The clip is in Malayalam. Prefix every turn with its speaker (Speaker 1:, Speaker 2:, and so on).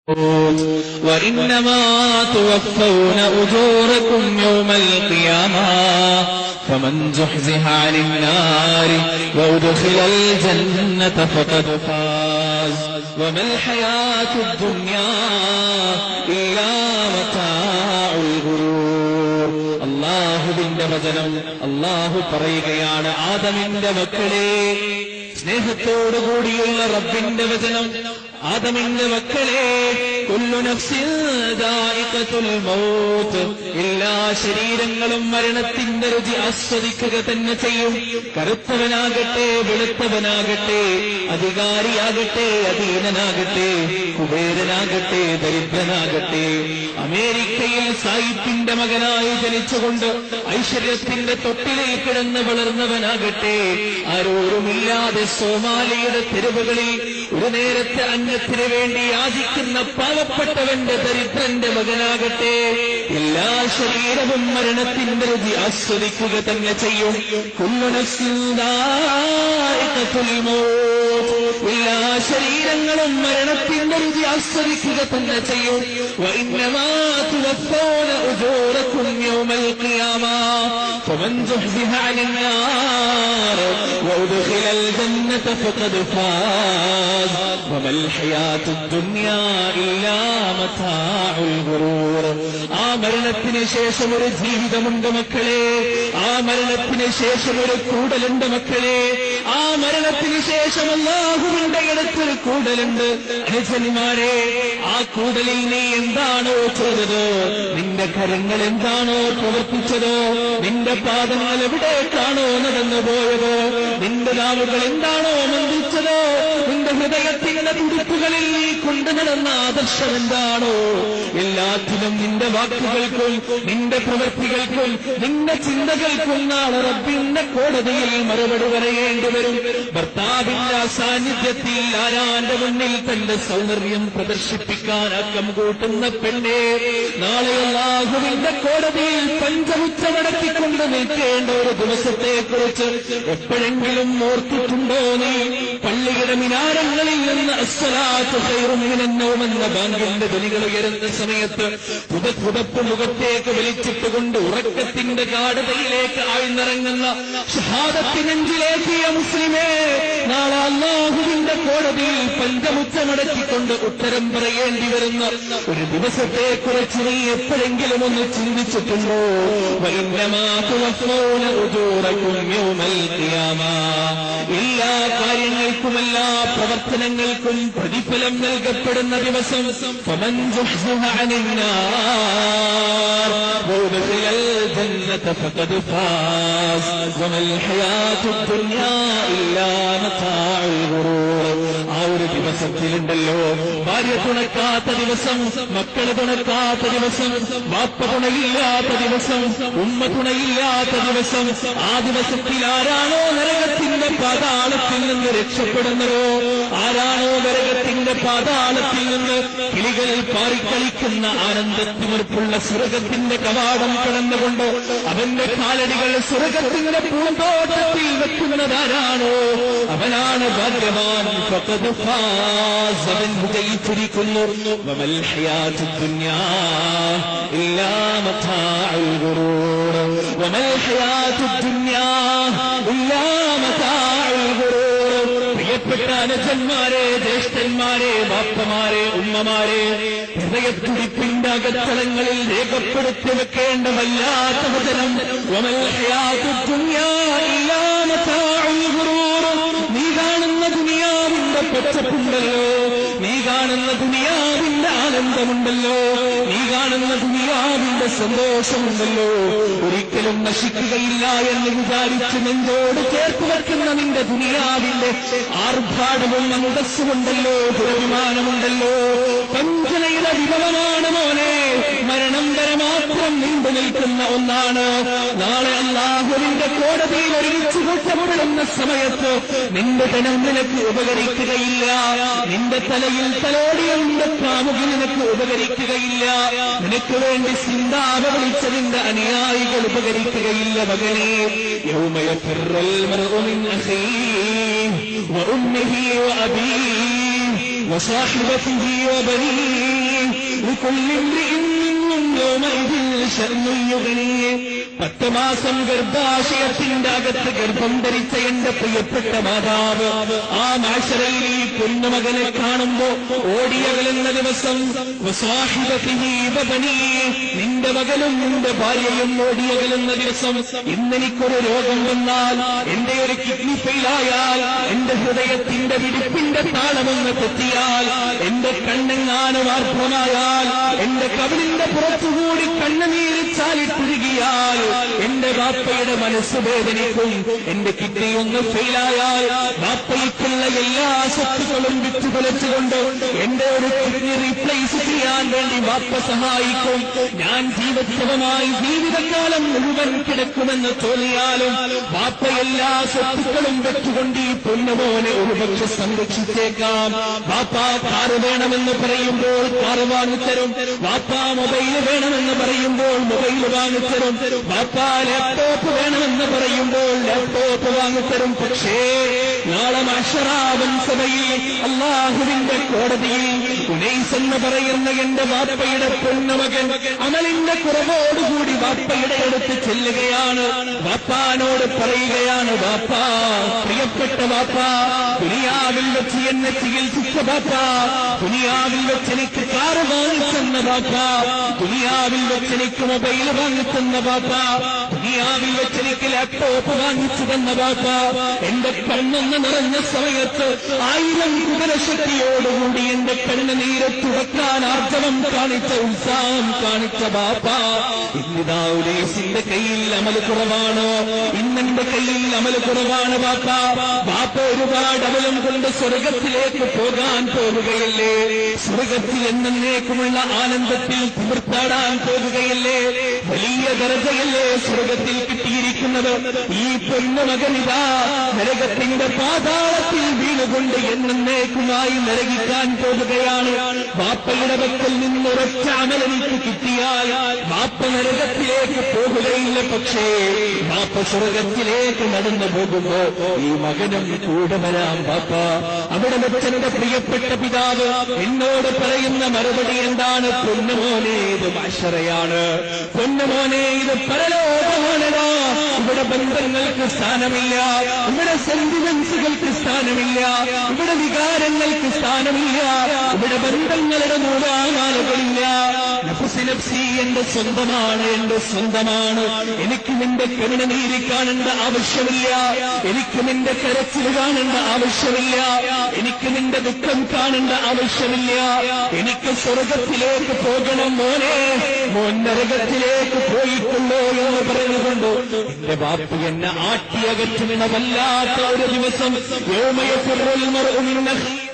Speaker 1: وإنما توفون أجوركم يوم القيامة فمن زحزح عن النار وأدخل الجنة فقد فاز وما الحياة الدنيا إلا متاع الغرور. അല്ലാഹുവിന്റെ വചനം അല്ലാഹു പറയുകയാണ്, ആദമിന്റെ മക്കളെ, സ്നേഹത്തോടുകൂടിയുള്ള റബ്ബിന്റെ വചനം, ആദമിന്റെ മക്കളെ, കുല്ലു നഫ്സിൻ ദാഇഖത്തുൽ മൗത്ത്, എല്ലാ ശരീരങ്ങളും മരണത്തിന്റെ രുചി ആസ്വദിക്കുക തന്നെ ചെയ്യും. കറുത്തവനാകട്ടെ വെളുത്തവനാകട്ടെ, അധികാരിയാകട്ടെ അധീനനാകട്ടെ, കുബേരനാകട്ടെ ദരിദ്രനാകട്ടെ, അമേരിക്കയിൽ സായിപ്പിന്റെ മകനായി ജനിച്ചുകൊണ്ട് ഐശ്വര്യത്തിന്റെ തൊട്ടിലിൽ കിടന്ന് വളർന്നവനാകട്ടെ, ആരോരുമില്ലാതെ സോമാലിയുടെ തെരുവുകളിൽ ഒരു നേരത്തെ അന്നത്തിന് വേണ്ടി യാചിക്കുന്ന പാവപ്പെട്ടവന്റെ ദരിദ്രന്റെ മകനാകട്ടെ, എല്ലാ ശരീരവും മരണത്തിന്റെ രുചി ആസ്വദിക്കുക തന്നെ ചെയ്യും. കുല്ലു നഫ്സിൻ ദാഇഖത്തുൽ മൗത്ത്, എല്ലാ ശരീരങ്ങളും മരണത്തിന്റെ രുചി ആസ്വദിക്കുക തന്നെ ചെയ്യും. വഇന്നമാ തുവഫൗന ഉജൂറകും യൗമൽ ഖിയാമ ഫമൻ സുഹ്സിഹ അനിൻ നാർ വഉദ്ഖിലൽ ജന്നത ഫഖദ് ഫാസ് വമൽ ഹയാത്തുദ് ദുനിയാ ഇല്ലാ മതാഉൽ ഗുറൂർ. ആ മരണത്തിന് ശേഷം ഒരു ജീവിതമുണ്ട് മക്കളെ, ആ മരണത്തിന് ശേഷം ഒരു കൂടലുണ്ട് മക്കളെ, ആ മരണത്തിന് ശേഷം അല്ലാഹുവിന്റെ അടുത്തൊരു കൂടലുണ്ട്. അനുജന്മാരെ, ആ കൂടലിൽ നീ എന്താണോ ചെയ്തത്, നിന്റെ കരങ്ങൾ എന്താണോ പ്രവർത്തിച്ചതോ, നിന്റെ പാദങ്ങൾ എവിടേക്കാണോ നടന്നു പോയത്, നിന്റെ നാവുകൾ എന്താണോ മന്ത്രിച്ചതോ, നിന്റെ ഹൃദയത്തിന്റെ തുടിപ്പുകളിൽ നീ കൊണ്ടു നടന്ന ആദർശം എന്താണോ, എല്ലാത്തിനും നിന്റെ വാക്കുകൾക്കും നിന്റെ പ്രവൃത്തികൾക്കും നിന്റെ ചിന്തകൾക്കും നാളെ റബ്ബിന്റെ കോടതിയിൽ മറുപടി പറയേണ്ടി വരും. ഭർത്താവിന്റെ സാന്നിധ്യത്തിൽ ആരാന്റെ മുന്നിൽ തന്റെ സൗന്ദര്യം പ്രദർശിപ്പിക്കാൻ അക്കം കൂട്ടുന്ന പെണ്ണെ, നാളെ അല്ലാഹുവിന്റെ കോടതിയിൽ പഞ്ചമുച്ച നടത്തിക്കൊണ്ട് നിൽക്കേണ്ട ഒരു ദിവസത്തെക്കുറിച്ച് എപ്പോഴെങ്കിലും ഓർത്തിട്ടുണ്ടോ നീ? പള്ളിയുടെ മിനാരങ്ങളിൽ നിന്ന് അസ്സലാത്തു ഖൈറും മിനൻ നൗം എന്ന ബാങ്കിന്റെ ധ്വനികൾ ഉയരുന്ന സമയത്ത് പുതപ്പ് മുഖത്തേക്ക് വലിച്ചിട്ടുകൊണ്ട് ഉറക്കത്തിന്റെ ഗാഢതയിലേക്ക് ആഴ്ന്നിറങ്ങുന്ന ഷഹാദത്ത് നെഞ്ചിലേക്കിയ മുസ്ലിമേ, നാളെ അല്ലാഹുവിന്റെ കോടതിയിൽ പഞ്ചമുച്ചമടക്കിക്കൊണ്ട് ഉത്തരം പറയേണ്ടി വരുന്ന ഒരു ദിവസത്തെക്കുറിച്ച് നീ എപ്പോഴെങ്കിലും ഒന്ന് ചിന്തിച്ചിട്ടുണ്ടോ? വഇന്നമാ തുവഫൗന ഉജൂറകും യൗമൽ ഖിയാമ, എല്ലാ കാര്യങ്ങൾക്കും എല്ലാ പ്രവർത്തനങ്ങൾക്കും പ്രതിഫലം നൽകപ്പെടുന്ന ദിവസം. ഫമൻ സുഹ്സിഹ അനിൻ നാർ വഉദ്ഖിലൽ ജന്നത ഫഖദ് ഫാസ് വമൽ ഹയാത്തുദ് ദുനിയാ ഇല്ലാ മതാഉൽ ഗുറൂർ. ആ ഒരു ദിവസത്തിലുണ്ടല്ലോ, ഭാര്യ തുണക്കാത്ത ദിവസം, മക്കള് തുണക്കാത്ത ദിവസം, ബാപ്പ തുണയില്ലാത്ത ദിവസം, ഉമ്മ തുണയില്ലാത്ത ദിവസം, ആ ദിവസത്തിൽ ആരാണോ നരകത്തിന്റെ പാതാളത്തിൽ നിന്ന് രക്ഷപ്പെടുന്നതോ, ആരാണോ നരകത്തിന്റെ പാതാളത്തിൽ നിന്ന് കിളികൾ പാറിക്കളിക്കുന്ന ആനന്ദത്തിമുറപ്പുള്ള സ്വർഗത്തിന്റെ കവാടം കടന്നുകൊണ്ട് അവന്റെ കാലടികൾ സ്വർഗത്തിന്റെ പൂന്തോട്ടത്തിൽ വെക്കുന്നതാരാണോ, അവനാണ് ഭാഗ്യവാൻ. ഫഖദ് ഫാസ്, അവൻ വിജയിച്ചിരിക്കുന്നു. വമൽ ഹയാത്തുദ് ദുനിയാ ഇല്ലാ മതാഉൽ ഗുറൂർ. വമൽ ഹയാത്തുദ് ദുനിയാ ഇല്ലാ മതാഉൽ ഗുറൂർ. പ്രിയപ്പെട്ട അനുജന്മാരെ, ജ്യേഷ്ഠന്മാരെ, ബാപ്പമാരെ, ഉമ്മമാരെ, ഹൃദയത്തുടിപ്പിന്റെ അകത്തളങ്ങളിൽ രേഖപ്പെടുത്തി വെക്കേണ്ട വല്ലാത്ത വചനം. വമൽ ഹയാത്തുദ് ദുനിയാ ഇല്ലാ മതാഉൽ ഗുറൂർ. നീ കാണുന്ന ദുനിയാവിന്റെ പച്ചപ്പുണ്ടല്ലോ, നീ കാണുന്ന ദുനിയാവിന്റെ ആനന്ദമുണ്ടല്ലോ, നീ കാണുന്ന ദുനിയാവിന്റെ സന്തോഷമുണ്ടല്ലോ, ഒരിക്കലും നശിക്കുകയില്ല എന്ന് വിചാരിച്ച് നെഞ്ചോട് ചേർത്ത് വെക്കുന്ന നിന്റെ ദുനിയാവിന്റെ ആർഭാടവും അന്തസ്സുമുണ്ടല്ലോ, ദുരഭിമാനമുണ്ടല്ലോ, പഞ്ചനയുടെ വിഭവമാണ് മോനെ. മരണം വരെ മാത്രം നീണ്ടു നിൽക്കുന്ന ഒന്നാണ്. നാളെ അല്ലാഹുവിന്റെ കോടതിയിൽ ഒരുമിച്ച് കൂട്ടപ്പെടുന്ന സമയത്ത് നിന്റെ ധനം നിനക്ക് ഉപകരിക്കുകയില്ല, നിന്റെ തലയിൽ തലോടിയുണ്ട് കാമുകി നിനക്ക് ഉപകരിക്കുകയില്ല, നിനക്ക് വേണ്ടി സിന്താപ വിളിച്ച നിന്റെ അനുയായികൾ ഉപകരിക്കുകയില്ല. മകനെ, യൗമ യഫിറുൽ മർഉ മിൻ അഖീഹി വഉമ്മിഹി വഅബീഹി വസാഹിബതിഹി വബനീഹി 10 മാസം ഗർഭാശയത്തിന്റെ അകത്ത് ഗർഭം ധരിച്ച എന്റെ പ്രിയപ്പെട്ട മാതാവ് ആ മഹ്ശറിൽ ഈ പൊന്നുമകനെ കാണുമ്പോ ഓടിയകലുന്ന ദിവസം നിന്റെ മകനും നിന്റെ ഭാര്യയും ഓടിയകലുന്ന ദിവസം ഇന്നെനിക്കൊരു രോഗം വന്നാൽ, എന്റെ ഒരു കിഡ്നി ഫെയിലായാൽ, എന്റെ ഹൃദയത്തിന്റെ വിടിപ്പിന്റെ താളമൊന്ന് തെറ്റിയാൽ, എന്റെ കണ്ണെങ്ങാനും ആർദ്രമായാൽ, എന്റെ കവിളിന്റെ പുറത്തുകൂടി കണ്ണുനീര് ചാലിട്ടുരുകിയാൽ എന്റെ ബാപ്പയുടെ മനസ്സ് വേദനിക്കും. എന്റെ കിഡ്നി ഒന്ന് ഫെയിലായാൽ ബാപ്പയ്ക്കുള്ള എല്ലാ സ്വത്തുക്കളും വിറ്റുകൊലച്ചുകൊണ്ട് എന്റെ ഒരു കിഡ്നി റീപ്ലേസ് ചെയ്യാൻ വേണ്ടി ബാപ്പ സഹായിക്കും. ഞാൻ ജീവത്വമായി ജീവിതകാലം മുഴുവൻ കിടക്കുമെന്ന് തോന്നിയാലും ബാപ്പ എല്ലാ സ്വത്തുക്കളും വെച്ചുകൊണ്ട് ഈ പൊന്നുമോനെ ഒരുപക്ഷെ സംരക്ഷിച്ചേക്കാം. ബാപ്പ കാറ് വേണമെന്ന് പറയുമ്പോൾ കാറ് വാങ്ങിത്തരും, ബാപ്പ മൊബൈൽ വേണമെന്ന് പറയുമ്പോൾ മൊബൈൽ വാങ്ങിത്തരും, ബാപ്പ ലാപ്ടോപ്പ് വേണമെന്ന് പറയുമ്പോൾ ലാപ്ടോപ്പ് വാങ്ങിത്തരും. പക്ഷേ നാളെ മഹ്ശറാവൻ സഭയിൽ അല്ലാഹുവിന്റെ കോടതിയിൽ ഉനൈസ് എന്ന് പറയുന്ന എന്റെ ബാപ്പയുടെ പൊന്നുമകൻ അമലിന്റെ കുറവോടുകൂടി ബാപ്പയുടെ അടുത്ത് ചെല്ലുകയാണ്. ബാപ്പാനോട് പറയുകയാണ്, ബാപ്പ, പ്രിയപ്പെട്ട ബാപ്പ, ദുനിയാവിൽ വെച്ച് എന്നെ ചികിത്സിച്ച ബാപ്പ, ദുനിയാവിൽ വെച്ച് എനിക്ക് കാറ് വാങ്ങിച്ചെന്ന ബാപ്പ, ദുനിയാവിൽ വെച്ച് എനിക്ക് മൊബൈൽ വാങ്ങിച്ചെന്ന ബാപ്പ, ദുനിയാവിൽ വെച്ച് എനിക്ക് ലാപ്ടോപ്പ് വാങ്ങിച്ചു തന്ന ബാപ്പ, എന്റെ കണ്ണെന്ന് നിറഞ്ഞ സമയത്ത് 1000 കുതിരശക്തിയോടുകൂടി എന്റെ കണ്ണുനീരെ തുടക്കാൻ ആർജവം കാണിച്ച, ഉത്സാഹം കാണിച്ച ബാപ്പ, ഇന്നിതാ ഉനൈസിന്റെ കയ്യിൽ അമല് കുറവാണ്, ഇന്നെന്റെ കയ്യിൽ അമല് കുറവാണ് ബാപ്പ. ബാപ്പ ഒരുപാട് അമലും കൊണ്ട് സ്വർഗത്തിലേക്ക് പോകാൻ പോവുകയല്ലേ, സ്വർഗത്തിൽ എന്നേക്കുമുള്ള ആനന്ദത്തിൽ തിമിർത്താടാൻ പോകുകയല്ലേ, വലിയ ദർജയല്ലേ സ്വർഗത്തിൽ കിട്ടിയിരിക്കുന്നത്. ഈ പൊന്നുമകനിതാ നരകത്തിന്റെ പാതാളത്തിൽ വീണുകൊണ്ട് എന്നേക്കുമായി നരകിക്കാൻ പോകുകയാണ്. ബാപ്പയുടെ പക്കൽ നിന്നൊരൊറ്റ അമലെനിക്ക് കിട്ടിയാൽ ബാപ്പ നരകത്തിലേക്ക് പോകുകയില്ല. പക്ഷേ ബാപ്പ സ്വർഗത്തിലേക്ക് നടന്നു പോകുമ്പോ ഈ മകനും കൂടെ വരാം ബാപ്പ. അവിടെ വെച്ചെന്റെ പ്രിയപ്പെട്ട പിതാവ് എന്നോട് പറയുന്ന മറുപടി എന്താണ്? പൊന്നുമോനെ, ഇത് മഹ്ശറയാണ്, പൊന്നുമോനെ, ഇത് പരലോകമാണടാ. ഇവിടെ ബന്ധങ്ങൾക്ക് സ്ഥാനമില്ല, ഇവിടെ സെന്റിമെന്റ്സുകൾക്ക് സ്ഥാനമില്ല, ഇവിടെ വികാരങ്ങൾക്ക് സ്ഥാനമില്ല, ഇവിടെ ബന്ധങ്ങളുടെ നൂലാമാലകളില്ല. നഫ്സ് നഫ്സി എന്റെ സ്വന്തമാണ്, എന്റെ സ്വന്തമാണ്. എനിക്ക് നിന്റെ കരുണനീരി കാണേണ്ട ആവശ്യമില്ല, എനിക്ക് നിന്റെ കരച്ചിൽ കാണേണ്ട ആവശ്യമില്ല, എനിക്ക് നിന്റെ ദുഃഖം കാണേണ്ട ആവശ്യമില്ല. എനിക്ക് സ്വർഗത്തിലേക്ക് പോകണം മോനെ, മോൻ നരകത്തിലേക്ക് പോയിട്ടുള്ളോ എന്ന് പറഞ്ഞുകൊണ്ട് എന്റെ ബാപ്പ എന്നെ ആട്ടിയകറ്റുമെന്ന വല്ലാത്ത ഒരു ദിവസം യൗമ യഫിറുൽ മർഉ മിൻ അഖീ